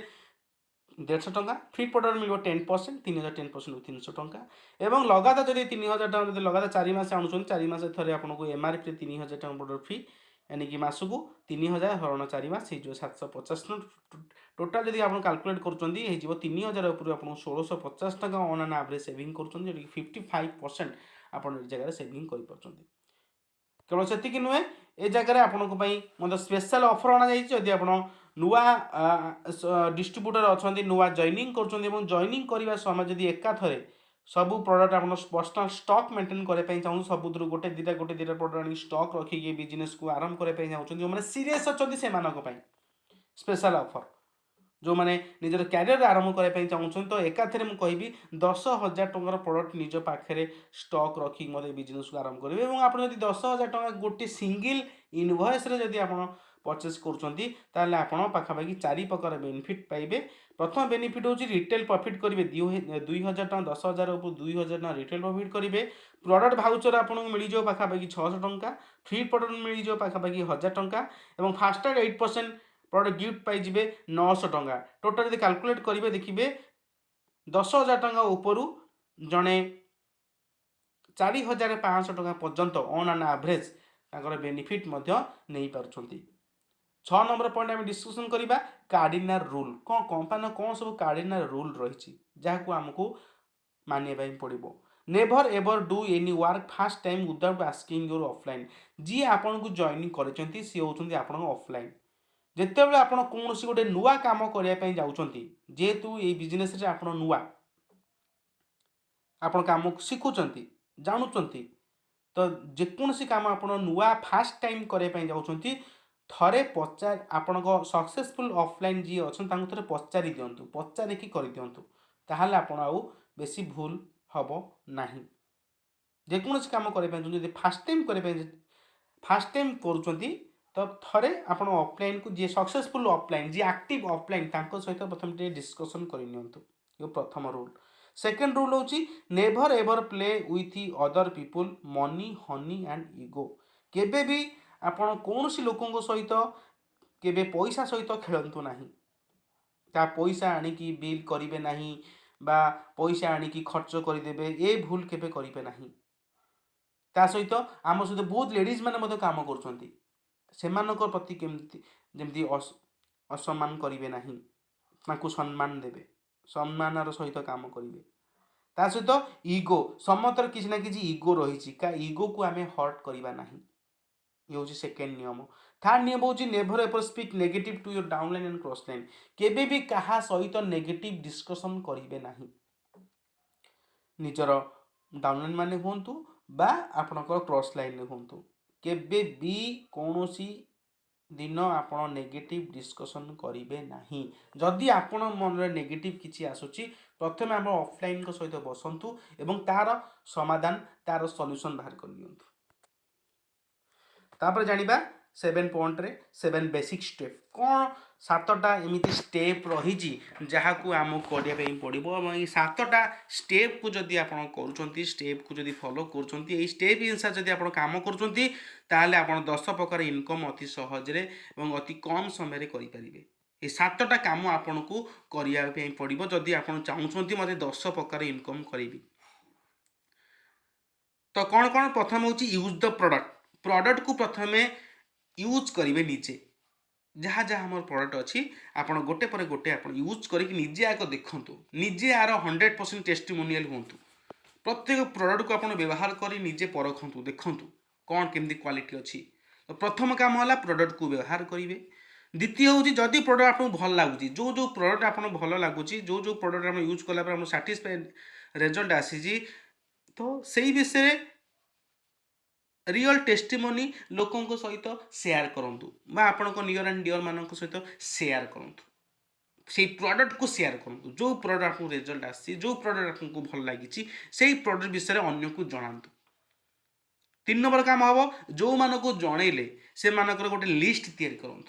150 टंका फ्री प्रोडक्ट मिल 10% 3000 10% 300 टंका एवं लगातार जब 3000 टंका जब लगातार 4 मास आणुन 4 मास थे आपको एमआरपी 3000 टंका प्रोडक्ट फ्री यानी कि मासकू 3000 हरण 4 मास हो 750 टोटाल जब आप कैलकुलेट कर 3000 ऊपर आपको 1650 टका ऑन एन एवरेज सेविंग कर 55% ଆପଣ ए जगह सेविंग कर केवल से नुहे ए जगह आपको स्पेशल ऑफर अणा जदि आप नुआ डिस्ट्रीब्यूटर अच्छा नुआ जॉइनिंग कर जॉइनिंग करने समय जदि एकाथरे सब प्रोडक्ट आप पर्सनल स्टॉक मेंटेन करने चाहूँ सब गोटे दीटा प्रोडक्ट आनी स्टॉक रखिए बिजनेस को आरंभ करने चाहूँ जो मैंने सीरीयस अच्छा से स्पेशल ऑफर जो मैंने निजर क्यारियर आरंभ करने चाहूँ तो एकाथरे मुझे कहि 10,000 टकर प्रोडक्ट निज पाखे स्टॉक रखिक मत बिजनेस को आरंभ करेंगे और आप 10,000 टका गोटे सिंगल इनवॉइस जदि आप परचेस कर पाखापाखि 4 प्रकार बेनिफिट पाइबे। प्रथम बेनिफिट हूँ रिटेल प्रॉफिट करेंगे 2,000 टका 10,000 उपरू 2,000 टका रिटेल प्रॉफिट करेंगे। प्रोडक्ट भाउचर आपको मिल जाओ पाखापाखि 600 टका फ्री प्रोडक्ट मिल जाओ पाखापाखि 1,000 टका और फास्टैग 8% प्रोडक्ट गिफ्ट पाइबे 900 टका। टोटाल यदि कैलकुलेट करेंगे देखिए 10,000 टका उपरू जड़े 4,500 टका पर्यंत ऑन एन एवरेज बेनिफिट नहीं पार्टी। 6 नंबर पॉइंट आम डिस्कसन करवा कार्डिनल रूल कौन कंपनी कौन सब कार्डिनल रूल रही जहाँ आमको मानिया पड़ो। Never ever do any work first time without asking your upline जी आपन को जॉइनिंग करछंती सी होउछंती आपन ऑफलाइन जेतेबेले आपन कोनोसी गोटे नुआ काम करने जाउछंती जेहेतु ये बिजनेस रे आपन नुआ आपन काम शिखुचंती जानुचंती तो जेकोसी काम आप नुआ फास्ट टाइम करने जाउछंती थरे पचार आपण सक्सेसफुल ऑफलाइन जी अच्छा थे पचारि दिंतु पचारिकी कर दिंतु ताहले आपण आउ बेसी भूल हम ना जेकोसी काम करते फास्ट टाइम फास्ट टाइम करुँच तो थरे आपण ऑफलाइन को जी सक्सेसफुल ऑफलाइन जी एक्टिव ऑफलाइन सहित प्रथम डिस्कसन कर प्रथम रूल। सेकेंड रूल हूँ never ever play with other people money honey and ego केबे भी आपण कौन सी लोकों सहित केबे पैसा सहित खेलतु नहीं ता पैसा आनिकी बिल करेंगे नहीं बा पैसा आनिकी खर्च करदेवे ए भूल केबे करेंगे नहीं। ता सहित आम सहित बहुत लेडीज मैंने काम कर प्रति केमती जमती असम्मान करेंगे नहीं सम्मान देवे सम्मानर सहित काम करेंगे। ता सहित इगो समतर किसी ना किसी इगो रही का इगो को आम हर्ट करवा नहीं ये हूँ सेकेंड नियम। थर्ड नियम हूँ never ever speak negative to your downline and cross line केबे भी कहा सहित नेगेटिव डिस्कसन करेंगे नहीं निजर डाउनलाइन माने हूँ बा आपणकर क्रॉस लाइन हूँ केबे भी कौन सी दिन आप नेगेटिव डिस्कसन करेंगे नहीं। जदि आपण मन में नेगेटिव किसी आसूची प्रथम आम ऑफलाइन सहित बसतु एवं तार समाधान तार सॉल्यूशन बाहर कर दियंतु। तापर जानिबा 7 पॉइंट रे 7 बेसिक स्टेप कौन 7टा एमती स्टेप रही जहाँ को आम करने पड़ो और 7टा स्टेप को जदि आप कर स्टेप को जदि फॉलो कर स्टेप अनुसार जदि आप काम कर 10 प्रकार इनकम अति सहजरे और अति कम समय करेंगे। ये 7टा काम आपन को करने पड़ो जदि आप चाहते मत 10 प्रकार इनकम करी तो कौन कौन प्रथम हूँ यूज द प्रोडक्ट को प्रथमे यूज करेंगे निजे जहाँ जहाँ आम प्रोडक्ट अच्छी आप गोटे पर गोटे आप यूज करके निजे आग देखूँ निजे यार 100% टेस्टिमोनियल हूँ प्रत्येक प्रोडक्ट को आप व्यवहार कर निजे परखु देखूँ कौन केमती क्वालिटी अच्छी। तो प्रथम काम है प्रोडक्ट को व्यवहार करेंगे। द्वितीय हूँ जदि प्रोडक्ट आपको भल लगुच जो प्रोडक्ट आप भल लगुच जो प्रोडक्ट आप यूज कला साटिस्फाइड रिजल्ट आसी तो सही विषय रियल टेस्टिमोनी लोकों सहित शेयर करूँ आपण नियर एंड डियर मान सहित शेयर करूँ से प्रोडक्ट को शेयर करूँ जो प्रोडक्ट आपको रिजल्ट आसी जो प्रोडक्ट आपको भल लगी से प्रोडक्ट विषय अन्य को जनातु। 3 नंबर काम हम जो मान को जनइले से मानकर गोटे लिस्ट तैयारी करूँ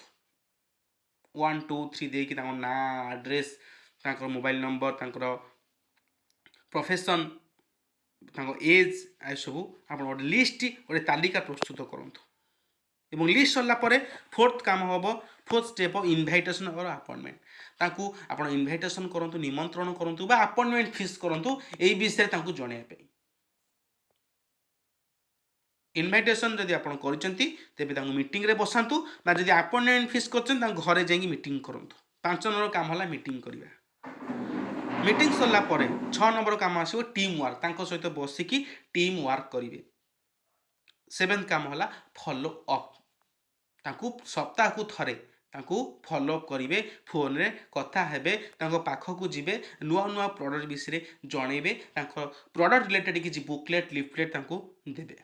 1 2 3 देकी ना address mobile number profession age आ सब आप गोटे लिस्ट गोटे तालिका प्रस्तुत करूँ लिस्ट सरला परे 4th काम हम 4th स्टेप इनभाइटेशन और अपॉइंटमेंट ताकू आप इनभाइटेशन करूँ निमंत्रण करूँ अपॉइंटमेंट फिक्स करूँ यही विषय जनवाई इनभाइटेशन जदि आप तेज मीटिंग रे बसातु जदि अपॉइंटमेंट फिक्स कर घरे जाइए मीटिंग करूँ। 5 नंबर काम है मीटिंग करवा मीटिंग सरला परे 6 नंबर काम आसो टीम वर्क तांको सहित बसिकी टीम वर्क करिवे। 7th काम होला फॉलो अप तांको सप्ताह को थरे तांको फॉलो अप करिवे फोन रे कथा हेबे तांको पाखो को जिबे नुआ नुआ प्रोडक्ट विषय जणेबे तांको प्रोडक्ट रिलेटेड किछि बुकलेट लिफलेट तांको देबे।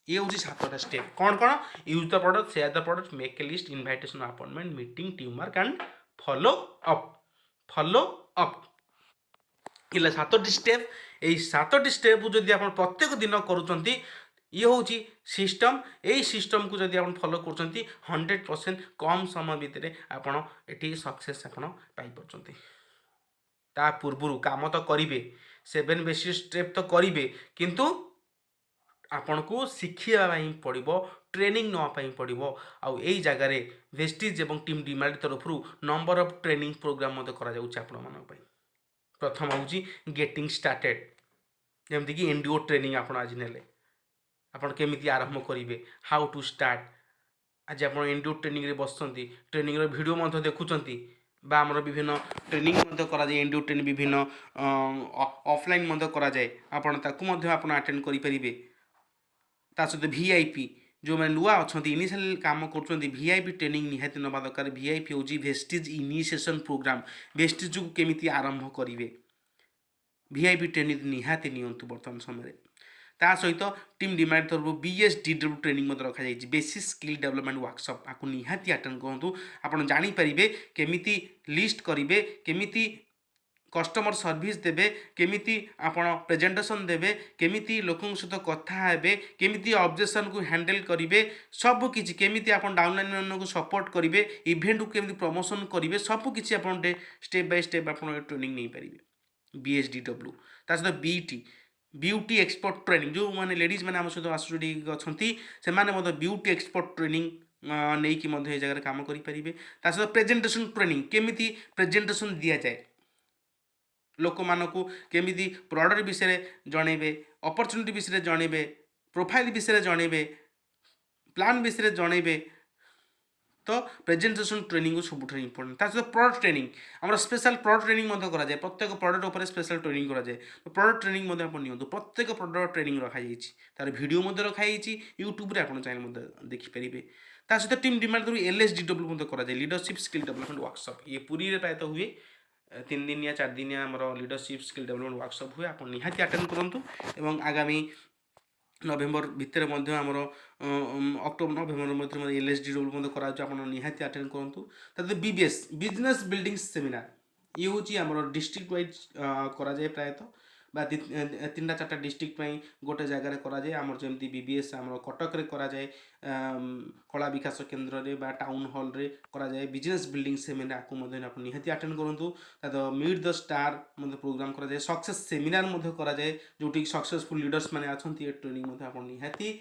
ये हूँ 7टा स्टेप कौन कौन use the product share the product make a list invitation appointment meeting team work and follow up follow up इला 7टी स्टेप। यही 7टी स्टेप जदि आप प्रत्येक दिन करूँ ये हूँ सिस्टम यही सिस्टम को जदि आप फॉलो कर 100% कम समय भितर आपड़ ये सक्सेस पाइपर। ता पूर्व काम तो करेंगे 7 बेसिक स्टेप तो करेंगे किंतु आपण को शिखिया पड़ो ट्रेनिंग नापी पड़ो आउ यही जगार वेस्टिज और टीम डिमांड तरफ नंबर ऑफ ट्रेनिंग प्रोग्राम आपण प्रथम हूँ गेटिंग स्टार्टेड जमती कि एनडीओ ट्रेनिंग आप आज ने आप केमी आरंभ करेंगे हाउ टू स्टार्ट आज आप एनडीओ ट्रेनिंग रे बसती ट्रेनिंग वीडियो देखुंत आमर विभिन्न ट्रेनिंग कराए एनडीओ ट्रेनिंग विभिन्न ऑफलाइन कराए आप अटेंड करेंगे। ता सहित वीआईपी जो मैंने नुआ अच्छा इनिशियल काम कर वीआईपी ट्रेनिंग निहाती नवा दरकार। वीआईपी हूँ वेस्टिज इनिशिएशन प्रोग्राम वेस्टिज को केमी आरंभ करेंगे वीआईपी ट्रेनिंग निहाती नियंतु बर्तमान समय। ता सहित टीम डिमांड तरफ बीएसडीडब्ल्यू ट्रेनिंग रखा बेसिक स्किल डेवलपमेंट वर्कशॉप आपको निहाती अटेंड करूँ आप जानीपारे केमी लिस्ट करेंगे केमी कस्टमर सर्विस देवे केमिति आपण प्रेजेंटेशन देवे केमिति लोकों सहित कथा हेबे केमिति ऑब्जेक्शन को हैंडल करेंगे सब किछि केमिति आपण डाउनलाइन मन को सपोर्ट करेंगे इवेंट को केमिति प्रमोशन करेंगे सब किछि आपण स्टेप बाय स्टेप आपण ट्रेनिंग नहीं पारिबे। बीएसडीडब्ल्यू ता सहित बीटी ब्यूटी एक्सपर्ट ट्रेनिंग जो माने लेडीज माने आम सहित आसोसिएट अछंती से माने ब्यूटी एक्सपर्ट ट्रेनिंग नहीं कि ये जगह काम करेंगे। ता सहित प्रेजेंटेशन ट्रेनिंग केमिति प्रेजेंटेशन दिया जाए लोक मानक केमिति प्रोडक्ट विषय जनइबे अपॉर्चुनिटी विषय जनइबे प्रोफाइल विषय जनइबे प्लान विषय जनइबे तो प्रेजेंटेशन ट्रेनिंग सब इंपोर्टेंट। ता सहित प्रोडक्ट ट्रेनिंग आम स्पेशल प्रोडक्ट ट्रेनिंग कराए प्रत्येक प्रोडक्ट उपर स्पेशल ट्रेनिंग कराए तो प्रोडक्ट ट्रेनिंग नियंतु प्रत्येक प्रोडक्ट ट्रेनिंग रखाई तार वीडियो रखाई यूट्यूब आप चैनल देखिपारे। ता सहित टीम डिमांड थ्रू एलएसडीडब्ल्यू कराए लीडरशिप स्किल डेवलपमेंट वर्कशॉप ये पुरी रे प्रायतः हुए 3 दिनिया 4 दिनिया आमर लीडरशिप स्किल डेवलपमेंट वर्कशॉप हुए आप निहाती अटेंड करूँ एवं आगामी नवेम्बर भितर आमर अक्टोबर नवेम्बर मध्य एलएसडीडब्ल्यू कराऊँ निहाती अटेंड करूँ। तथा बीबीएस बिजनेस बिल्डिंग सेमिनार ये हूँ आमर डिस्ट्रिक्ट वाइज कराए प्रायतः 3टा 4टा डिस्ट्रिक्ट गोटे जगार कराए आमर जमी बीबीएस आम कटक कराए कला विकास केन्द्र रे बा टाउन हॉल रे कराए बिजनेस बिल्डिंग सेमिनार को निहाती अटेंड करूँ। तो मीट द स्टार प्रोग्राम कराए सक्सेस सेमिनार कराए जो सक्सेसफुल लीडर्स मैंने अच्छा ट्रेनिंग आप निहाती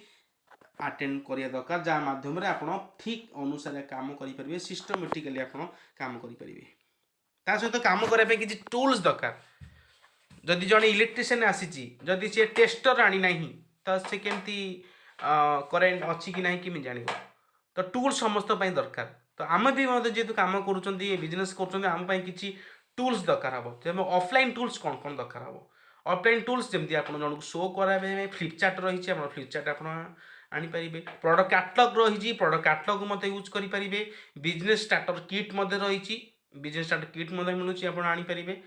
अटेंड करिया दरकार जहाँ माध्यम आप ठीक अनुसार काम करेंगे सिस्टमेटिकली आप काम करेंगे। ता सहित काम करने किसी टूल्स दरकार जदि जड़े इलेक्ट्रीशियन आसी जदि सी टेस्टर आनी ना तो सी केमती करेन्ट अच्छी कि ना कि जान तो टूल समस्त दरकार। तो आम भी जेहतु काम कर बिजनेस कर किसी टूल्स दरकार हम ऑफलाइन टूल्स कौन कौन दरकार हम ऑफलाइन टूल्स जमी आप जन को शो कराए फ्लिपचार्ट रही है फ्लिपचार्ट आप आनीपारे प्रोडक्ट कैटलॉग रही प्रोडक्ट कैटलॉग मत यूज करेंगे बिजनेस स्टार्टर किट रही बिजनेस स्टार्टर किट मिलूँ आप आनीपारे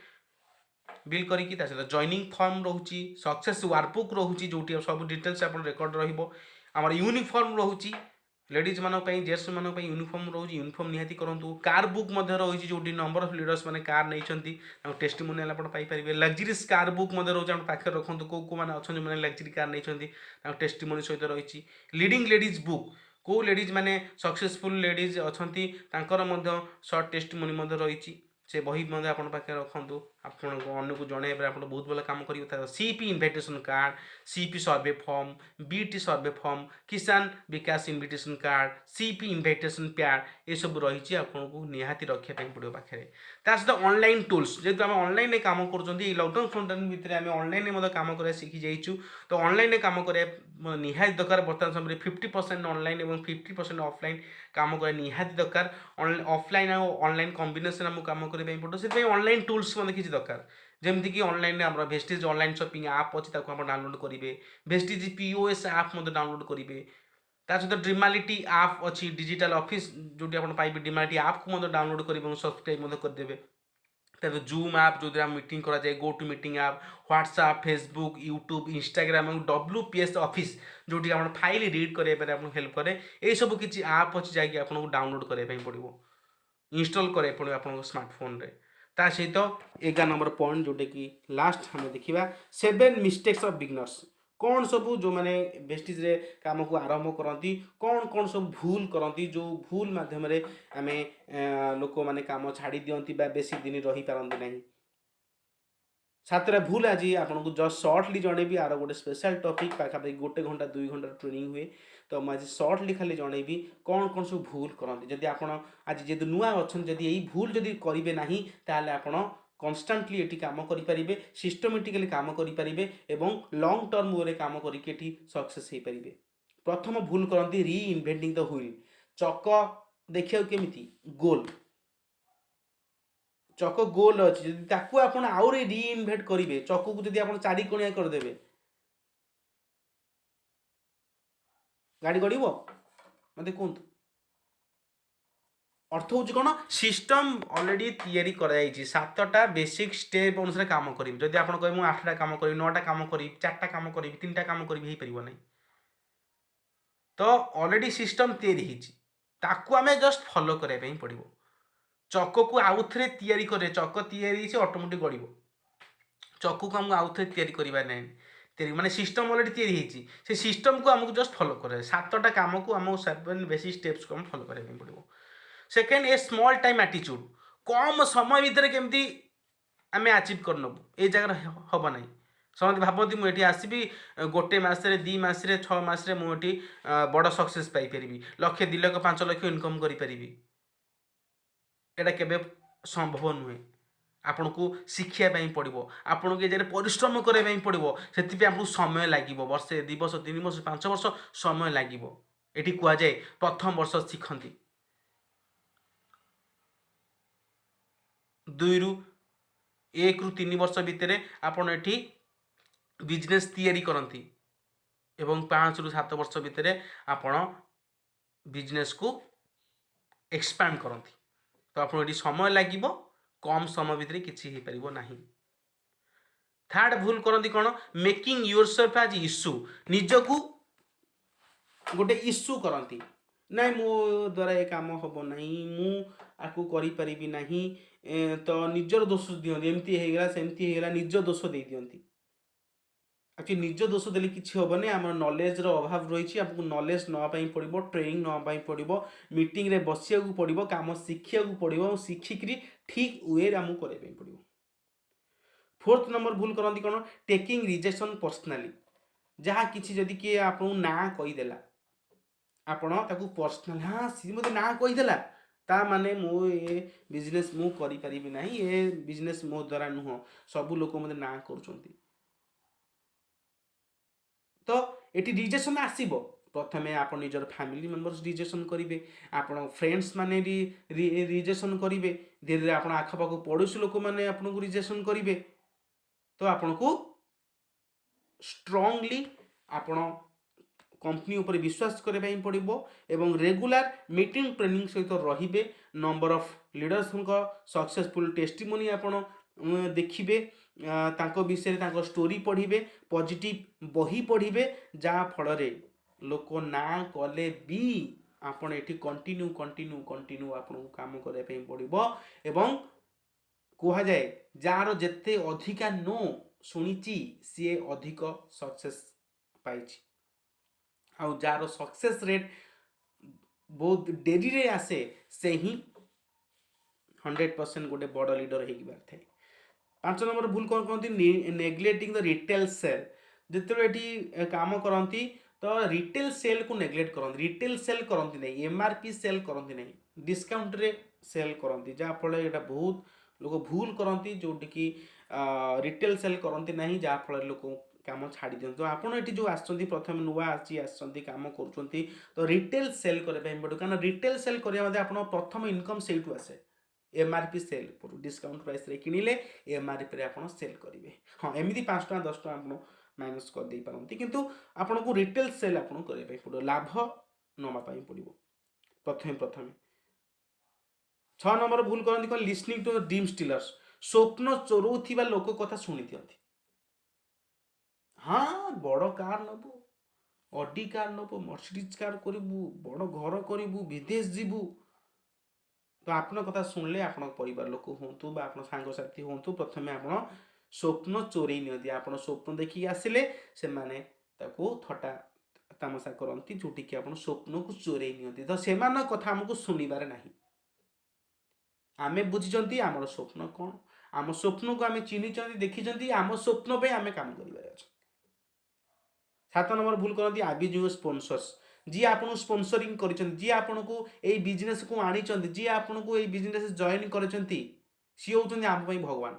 बिल करी सहित जॉइनिंग फॉर्म रोची सक्सेस वर्कबुक रोची जो सब डिटेल्स आप रेकर्ड रमर यूनिफॉर्म रोची लेडीज मानी जेट्स मानी यूनिफॉर्म रोची यूनिफॉर्म निहाती करूँ। कार बुक रही जो नंबर ऑफ लीडर्स मैंने कार नहीं टेस्टिमोनियल आप पाइपर लग्जरीज कार बुक रोचे पाखे रखुद कौ कौ मैंने अच्छा मैंने लग्जरी कार नहीं टेस्टिमोनी सहित रही लीडिंग लेडीज बुक कौ लेडीज मैंने सक्सेसफुल लेडीज अच्छा शॉर्ट टेस्टिमोनी रही से बही आप पाखे रखुद ଆପଣଙ୍କୁ ଅନ୍ୟକୁ ଜଣାଇବାରେ ଆପଣ ବହୁତ ଭଲ କାମ କରିବେ। ତା CP invitation card, CP survey form, BT survey form, Kisan Vikas invitation card, CP invitation pad ଏସବୁ ରହିଛି, ଆପଣଙ୍କୁ ନିହାତି ରଖିବା ପାଇଁ ପଡ଼ିବ ପାଖରେ। ତା ସହିତ ଅନଲାଇନ୍ ଟୁଲ୍ସ, ଯେହେତୁ ଆମେ ଅନଲାଇନରେ କାମ କରୁଛନ୍ତି, ଏଇ ଲକଡାଉନ୍ ଫକଡାଉନ୍ ଭିତରେ ଆମେ ଅନଲାଇନରେ ମଧ୍ୟ କାମ କରିବା ଶିଖି ଯାଇଛୁ। ତ ଅନଲାଇନରେ କାମ କରିବା ନିହାତି ଦରକାର। ବର୍ତ୍ତମାନ ସମୟରେ 50% ଅନଲାଇନ୍ ଏବଂ 50% ଅଫଲାଇନ୍ କାମ କରିବା ନିହାତି ଦରକାର। ଅଫଲାଇନ୍ ଆଉ ଅନଲାଇନ୍ କମ୍ବିନେସନ୍ ଆମକୁ କାମ କରିବା ପାଇଁ ପଡ଼ିବ। ସେଥିପାଇଁ ଅନଲାଇନ୍ ଟୁଲ୍ସ ମଧ୍ୟ କିଛି ଦରକାର। ଯେମିତିକି ଅନଲାଇନରେ ଆମର ଭେଷ୍ଟିଜ୍ ଅନଲାଇନ୍ ସପିଂ ଆପ୍ ଅଛି, ତାକୁ ଆପଣ ଡାଉନଲୋଡ଼ କରିବେ। ଭେଷ୍ଟିଜ୍ ପିଓଏସ୍ ଆପ୍ ମଧ୍ୟ ଡାଉନଲୋଡ଼ କରିବେ। ତା ସହିତ ଡ୍ରିମାଲିଟି ଆପ୍ ଅଛି, ଡିଜିଟାଲ ଅଫିସ୍ ଯେଉଁଠି ଆପଣ ପାଇବେ। ଡିମାଲିଟି ଆପ୍କୁ ମଧ୍ୟ ଡାଉନଲୋଡ଼ କରିବେ ଏବଂ ସବସ୍କ୍ରାଇବ୍ ମଧ୍ୟ କରିଦେବେ। ତାପରେ ଜୁମ୍ ଆପ୍ ଯେଉଁଥିରେ ଆମେ ମିଟିଂ କରାଯାଏ, go to meeting app, WhatsApp, Facebook, YouTube, Instagram ଏବଂ WPS ଅଫିସ୍ ଯେଉଁଠି ଆପଣ ଫାଇଲ୍ ରିଡ୍ କରିବା ପାଇଁ ଆପଣଙ୍କୁ ହେଲ୍ପ କରେ। ଏହିସବୁ କିଛି ଆପ୍ ଅଛି ଯାହାକି ଆପଣଙ୍କୁ ଡାଉନଲୋଡ଼ କରିବା ପାଇଁ ପଡ଼ିବ, ଇନଷ୍ଟଲ୍ କରିବାକୁ ପଡ଼ିବ ଆପଣଙ୍କ ସ୍ମାର୍ଟଫୋନ୍ରେ। ତା ସହିତ 11 ନମ୍ବର ପଏଣ୍ଟ ଯେଉଁଟାକି ଲାଷ୍ଟ ଆମେ ଦେଖିବା 7 ମିଷ୍ଟେକ୍ସ ଅଫ୍ ବିଗନର୍ସ। କ'ଣ ସବୁ ଯେଉଁମାନେ ଭେଷ୍ଟିଜ୍ରେ କାମକୁ ଆରମ୍ଭ କରନ୍ତି କ'ଣ ସବୁ ଭୁଲ କରନ୍ତି, ଯେଉଁ ଭୁଲ ମାଧ୍ୟମରେ ଆମେ ଲୋକମାନେ କାମ ଛାଡ଼ି ଦିଅନ୍ତି ବା ବେଶୀ ଦିନ ରହିପାରନ୍ତି ନାହିଁ। 7ଟା ଭୁଲ ଆଜି ଆପଣଙ୍କୁ ଜଷ୍ଟ ସର୍ଟଲି ଜଣେଇବି। ଆର ଗୋଟେ ସ୍ପେଶାଲ ଟପିକ୍ ପାଖାପାଖି 1 ଘଣ୍ଟା 2 ଘଣ୍ଟାର ଟ୍ରେନିଂ ହୁଏ। ତ ମୁଁ ଆଜି ସର୍ଟଲି ଖାଲି ଜଣେଇବି କ'ଣ ସବୁ ଭୁଲ କରନ୍ତି। ଯଦି ଆପଣ ଆଜି ଯେହେତୁ ନୂଆ ଅଛନ୍ତି, ଯଦି ଏଇ ଭୁଲ ଯଦି କରିବେ ନାହିଁ, ତାହେଲେ ଆପଣ କନଷ୍ଟାଣ୍ଟଲି ଏଠି କାମ କରିପାରିବେ, ସିଷ୍ଟମେଟିକାଲି କାମ କରିପାରିବେ ଏବଂ ଲଙ୍ଗ ଟର୍ମ ୱେରେ କାମ କରିକି ଏଠି ସକ୍ସେସ୍ ହେଇପାରିବେ। ପ୍ରଥମ ଭୁଲ କରନ୍ତି ରି ଇନଭେଣ୍ଟିଂ ଦ ହୁଇଲ୍। ଚକ ଦେଖିବାକୁ କେମିତି ଗୋଲ, ଚକ ଗୋଲ ଅଛି, ଯଦି ତାକୁ ଆପଣ ଆହୁରି ରି ଇନଭେଣ୍ଟ କରିବେ, ଚକକୁ ଯଦି ଆପଣ 4 କୋଣିଆ କରିଦେବେ, ଗାଡ଼ି ଗଡ଼ିବ? ମୋତେ କୁହନ୍ତୁ। ଅର୍ଥ ହେଉଛି କ'ଣ? ସିଷ୍ଟମ୍ ଅଲରେଡ଼ି ତିଆରି କରାଯାଇଛି। 7ଟା ବେସିକ୍ ଷ୍ଟେପ୍ ଅନୁସାରେ କାମ କରିବି। ଯଦି ଆପଣ କହିବେ ମୁଁ 8ଟା କାମ କରିବି, 9ଟା କାମ କରିବି, 4ଟା କାମ କରିବି, 3ଟା କାମ କରିବି, ହେଇପାରିବ ନାହିଁ। ତ ଅଲରେଡ଼ି ସିଷ୍ଟମ୍ ତିଆରି ହେଇଛି, ତାକୁ ଆମେ ଜଷ୍ଟ ଫଲୋ କରିବା ପାଇଁ ପଡ଼ିବ। ଚକକୁ ଆଉଥରେ ତିଆରି କରେ, ଚକ ତିଆରି ହେଇଛି ଅଟୋମେଟିକ୍ ଗଡ଼ିବ। ଚକକୁ ଆମକୁ ଆଉଥରେ ତିଆରି କରିବା ନାହିଁ, ମାନେ ସିଷ୍ଟମ୍ ଅଲରେଡ଼ି ତିଆରି ହେଇଛି, ସେ ସିଷ୍ଟମ୍କୁ ଆମକୁ ଜଷ୍ଟ ଫଲୋ କରାଯାଏ। 7ଟା କାମକୁ ଆମକୁ 7 ବେସିକ୍ ଷ୍ଟେପ୍ସକୁ ଆମକୁ ଫଲୋ କରିବା ପାଇଁ ପଡ଼ିବ। ସେକେଣ୍ଡ, ଏ ସ୍ମଲ୍ ଟାଇମ୍ ଆଟିଚ୍ୟୁଡ଼। କମ୍ ସମୟ ଭିତରେ କେମିତି ଆମେ ଆଚିଭ୍ କରିନେବୁ, ଏଇ ଜାଗାରେ ହେବ ନାହିଁ। ସମସ୍ତେ ଭାବନ୍ତି ମୁଁ ଏଠି ଆସିବି 1 ମାସରେ, 2 ମାସରେ, 6 ମାସରେ ମୁଁ ଏଠି ବଡ଼ ସକ୍ସେସ୍ ପାଇପାରିବି, 1 ଲକ୍ଷ, 2 ଲକ୍ଷ, 5 ଲକ୍ଷ ଇନକମ୍ କରିପାରିବି। ଏଇଟା କେବେ ସମ୍ଭବ ନୁହେଁ। ଆପଣଙ୍କୁ ଶିଖିବା ପାଇଁ ପଡ଼ିବ, ଆପଣଙ୍କୁ ଏ ଜାଗାରେ ପରିଶ୍ରମ କରିବା ପାଇଁ ପଡ଼ିବ। ସେଥିପାଇଁ ଆପଣଙ୍କୁ ସମୟ ଲାଗିବ, ବର୍ଷେ, 2 ବର୍ଷ, 3 ବର୍ଷ, 5 ବର୍ଷ ସମୟ ଲାଗିବ। ଏଠି କୁହାଯାଏ ପ୍ରଥମ ବର୍ଷ ଶିଖନ୍ତି, 1ରୁ 3 ବର୍ଷ ଭିତରେ ଆପଣ ଏଠି ବିଜନେସ୍ ତିଆରି କରନ୍ତି ଏବଂ 5ରୁ 7 ବର୍ଷ ଭିତରେ ଆପଣ ବିଜନେସ୍କୁ ଏକ୍ସପାଣ୍ଡ କରନ୍ତି। ତ ଆପଣ ଏଠି ସମୟ ଲାଗିବ, କମ୍ ସମୟ ଭିତରେ କିଛି ହେଇପାରିବ ନାହିଁ। ଥାର୍ଡ ଭୁଲ କରନ୍ତି କ'ଣ? Making your self as issue. ନିଜକୁ ଗୋଟେ ଇସ୍ୟୁ କରନ୍ତି, ନାଇଁ ମୋ ଦ୍ୱାରା ଏ କାମ ହେବ ନାହିଁ, ମୁଁ ଆକୁ କରିପାରିବି ନାହିଁ। ତ ନିଜର ଦୋଷ ଦିଅନ୍ତି, ଏମିତି ହେଇଗଲା, ସେମିତି ହେଇଗଲା, ନିଜ ଦୋଷ ଦେଇ ଦିଅନ୍ତି। ଆକ୍ଚୁଆଲି ନିଜ ଦୋଷ ଦେଲେ କିଛି ହେବନି। ଆମର ନଲେଜର ଅଭାବ ରହିଛି, ଆମକୁ ନଲେଜ ନେବା ପାଇଁ ପଡ଼ିବ, ଟ୍ରେନିଂ ନେବା ପାଇଁ ପଡ଼ିବ, ମିଟିଂରେ ବସିବାକୁ ପଡ଼ିବ, କାମ ଶିଖିବାକୁ ପଡ଼ିବ ଏବଂ ଶିଖିକିରି ଠିକ୍ ୱେରେ ଆମକୁ କରିବା ପାଇଁ ପଡ଼ିବ। 4th ନମ୍ବର ଭୁଲ କରନ୍ତି କ'ଣ? Taking rejection personally. ଯାହା କିଛି ଯଦି କିଏ ଆପଣଙ୍କୁ ନାଁ କହିଦେଲା, ଆପଣ ତାକୁ ପର୍ସନାଲ, ହଁ ସିଏ ମୋତେ ନାଁ କହିଦେଲା, ତା ମାନେ ମୁଁ ଏ ବିଜନେସ୍ ମୁଁ କରିପାରିବି ନାହିଁ, ଏ ବିଜନେସ୍ ମୋ ଦ୍ୱାରା ନୁହଁ, ସବୁ ଲୋକ ମୋତେ ନାଁ କରୁଛନ୍ତି। ତ ଏଠି ରିଜେକ୍ସନ୍ ଆସିବ। ପ୍ରଥମେ ଆପଣ ନିଜର ଫ୍ୟାମିଲି ମେମ୍ବର୍ସ ରିଜେକ୍ସନ୍ କରିବେ, ଆପଣ ଫ୍ରେଣ୍ଡସ୍ ମାନେ ରିଜେକ୍ସନ୍ କରିବେ, ଧୀରେ ଧୀରେ ଆପଣ ଆଖପାଖ ପଡ଼ୋଶୀ ଲୋକମାନେ ଆପଣଙ୍କୁ ରିଜେକ୍ସନ୍ କରିବେ। ତ ଆପଣଙ୍କୁ ଷ୍ଟ୍ରଙ୍ଗଲି ଆପଣ କମ୍ପାନୀ ଉପରେ ବିଶ୍ୱାସ କରିବା ପାଇଁ ପଡ଼ିବ ଏବଂ ରେଗୁଲାର ମିଟିଂ ଟ୍ରେନିଂ ସହିତ ରହିବେ। ନମ୍ବର ଅଫ୍ ଲିଡର୍ସଙ୍କ ସକ୍ସେସଫୁଲ୍ ଟେଷ୍ଟିମୋନି ଆପଣ ଦେଖିବେ, ତାଙ୍କ ବିଷୟରେ ତାଙ୍କ ଷ୍ଟୋରି ପଢ଼ିବେ, ପଜିଟିଭ୍ ବହି ପଢ଼ିବେ, ଯାହା ଫଳରେ ଲୋକ ନାଁ କଲେ ବି ଆପଣ ଏଠି କଣ୍ଟିନ୍ୟୁ ଆପଣଙ୍କୁ କାମ କରିବା ପାଇଁ ପଡ଼ିବ। ଏବଂ କୁହାଯାଏ ଯାହାର ଯେତେ ଅଧିକା ନୋ ଶୁଣିଛି ସିଏ ଅଧିକ ସକ୍ସେସ୍ ପାଇଛି, ଆଉ ଯାହାର ସକ୍ସେସ୍ ରେଟ୍ ବହୁତ ଡେରିରେ ଆସେ ସେ ହିଁ 100% ଗୋଟେ ବଡ଼ ଲିଡର ହେଇକି ପାରିଥାଏ। ପାଞ୍ଚ ନମ୍ବର ଭୁଲ କ'ଣ କହନ୍ତି, ନେଗ୍ଲେକ୍ଟିଂ ଦ ରିଟେଲ ସେଲ୍। ଯେତେବେଳେ ଏଠି କାମ କରନ୍ତି ତ ରିଟେଲ ସେଲ୍କୁ ନେଗ୍ଲେକ୍ଟ କରନ୍ତି, ରିଟେଲ ସେଲ୍ କରନ୍ତି ନାହିଁ, ଏମ୍ଆର୍ପି ସେଲ୍ କରନ୍ତି ନାହିଁ, ଡିସ୍କାଉଣ୍ଟରେ ସେଲ୍ କରନ୍ତି, ଯାହାଫଳରେ ଏଇଟା ବହୁତ ଲୋକ ଭୁଲ କରନ୍ତି, ଯେଉଁଠିକି ରିଟେଲ ସେଲ୍ କରନ୍ତି ନାହିଁ, ଯାହାଫଳରେ ଲୋକ କାମ ଛାଡ଼ି ଦିଅନ୍ତି। ତ ଆପଣ ଏଠି ଯେଉଁ ଆସିଛନ୍ତି ପ୍ରଥମେ ନୂଆ ଆସିଛନ୍ତି କାମ କରୁଛନ୍ତି ତ ରିଟେଲ ସେଲ୍ କରିବା ପାଇଁ ପଡ଼ିବ, କାରଣ ରିଟେଲ ସେଲ୍ କରିବା ମଧ୍ୟ ଆପଣ ପ୍ରଥମ ଇନକମ୍ ସେଇଠୁ ଆସେ। ଏମ୍ଆର୍ପି ସେଲ୍ ଡିସ୍କାଉଣ୍ଟ ପ୍ରାଇସ୍ରେ କିଣିଲେ ଏମ୍ଆର୍ପିରେ ଆପଣ ସେଲ୍ କରିବେ। ହଁ ଏମିତି 5 ଟଙ୍କା 10 ଟଙ୍କା ଆପଣ ମାଇନସ୍ କରିଦେଇପାରନ୍ତି, କିନ୍ତୁ ଆପଣଙ୍କୁ ରିଟେଲ ସେଲ୍ ଆପଣଙ୍କୁ କରିବା ପାଇଁ ପଡ଼ିବ, ଲାଭ ନେବା ପାଇଁ ପଡ଼ିବ ପ୍ରଥମେ। 6 ନମ୍ବର ଭୁଲ କରନ୍ତି କ'ଣ, ଲିସନିଂ ଟୁ ଡ୍ରିମ୍ ଷ୍ଟିଲର୍ସ, ସ୍ୱପ୍ନ ଚୋରଉଥିବା ଲୋକ କଥା ଶୁଣି ଦିଅନ୍ତି। ହଁ ବଡ଼ କାର୍ ନେବୁ, ଅଡି କାର୍ ନେବୁ, ମର୍ସିଡିଜ୍ କାର୍ କରିବୁ, ବଡ଼ ଘର କରିବୁ, ବିଦେଶ ଯିବୁ, ତ ଆପଣଙ୍କ କଥା ଶୁଣିଲେ ଆପଣଙ୍କ ପରିବାର ଲୋକ ହୁଅନ୍ତୁ ବା ଆପଣ ସାଙ୍ଗସାଥି ହୁଅନ୍ତୁ, ପ୍ରଥମେ ଆପଣ ସ୍ୱପ୍ନ ଚୋରେଇ ନିଅନ୍ତି। ଆପଣ ସ୍ୱପ୍ନ ଦେଖିକି ଆସିଲେ ସେମାନେ ତାକୁ ଥଟ୍ଟା ତାମସା କରନ୍ତି, ଯେଉଁଠିକି ଆପଣ ସ୍ୱପ୍ନକୁ ଚୋରେଇ ନିଅନ୍ତି। ତ ସେମାନଙ୍କ କଥା ଆମକୁ ଶୁଣିବାରେ ନାହିଁ। ଆମେ ବୁଝିଛନ୍ତି ଆମର ସ୍ୱପ୍ନ କ'ଣ, ଆମ ସ୍ୱପ୍ନକୁ ଆମେ ଚିହ୍ନିଛନ୍ତି, ଦେଖିଛନ୍ତି, ଆମ ସ୍ୱପ୍ନ ପାଇଁ ଆମେ କାମ କରିବାରେ ଅଛି। 7 ନମ୍ବର ଭୁଲ କରନ୍ତି ଆବିଜୁଅ ସ୍ପନ୍ସର୍ସ, ଯିଏ ଆପଣଙ୍କୁ ସ୍ପନ୍ସରିଂ କରିଛନ୍ତି, ଯିଏ ଆପଣଙ୍କୁ ଏଇ ବିଜନେସକୁ ଆଣିଛନ୍ତି, ଯିଏ ଆପଣଙ୍କୁ ଏଇ ବିଜନେସ ଜଏନ୍ କରିଛନ୍ତି, ସିଏ ହେଉଛନ୍ତି ଆମ ପାଇଁ ଭଗବାନ।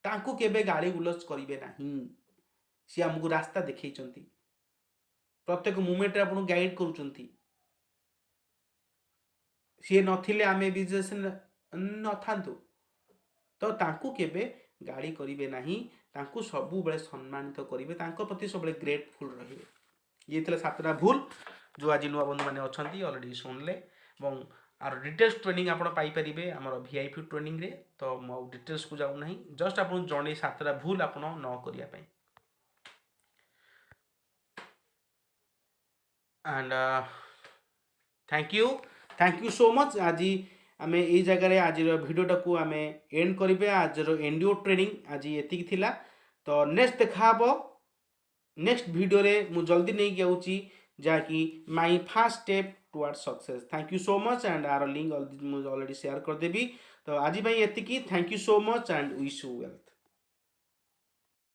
ତାଙ୍କୁ କେବେ ଗାଳି ଗୁଲଜ କରିବେ ନାହିଁ, ସିଏ ଆମକୁ ରାସ୍ତା ଦେଖେଇଛନ୍ତି, ପ୍ରତ୍ୟେକ ମୁମେଣ୍ଟରେ ଆପଣଙ୍କୁ ଗାଇଡ୍ କରୁଛନ୍ତି। ସିଏ ନଥିଲେ ଆମେ ବିଜନେସ ନଥାନ୍ତୁ, ତ ତାଙ୍କୁ କେବେ ଗାଳି କରିବେ ନାହିଁ, ତାଙ୍କୁ ସବୁବେଳେ ସମ୍ମାନିତ କରିବେ, ତାଙ୍କ ପ୍ରତି ସବୁବେଳେ ଗ୍ରେଟଫୁଲ୍ ରହିବେ। ଇଏ ଥିଲା 7ଟା ଭୁଲ ଯେଉଁ ଆଜି ନୂଆ ବନ୍ଧୁମାନେ ଅଛନ୍ତି ଅଲରେଡ଼ି ଶୁଣିଲେ, ଏବଂ ଆର ଡିଟେଲ୍ସ ଟ୍ରେନିଂ ଆପଣ ପାଇପାରିବେ ଆମର VIP ଟ୍ରେନିଂରେ। ତ ମୁଁ ଆଉ ଡିଟେଲ୍ସକୁ ଯାଉନାହିଁ, ଜଷ୍ଟ ଆପଣଙ୍କୁ ଜଣେଇ 7ଟା ଭୁଲ ଆପଣ ନ କରିବା ପାଇଁ। And thank you so much. आज आम ये जगह आज भिडटाକୁ आम एंड करेंगे, आज एनडीओ ट्रेनिंग आज ये थिला। तो नेक्स्ट देखा नेक्स्ट वीडियो रे मु जल्दी नहीं जाऊँगी जहाँकि my fast step toward success. Thank you so much and our link मुझे ऑलरेडी शेयर करदेवी। तो आज ये thank you so much and wish you well.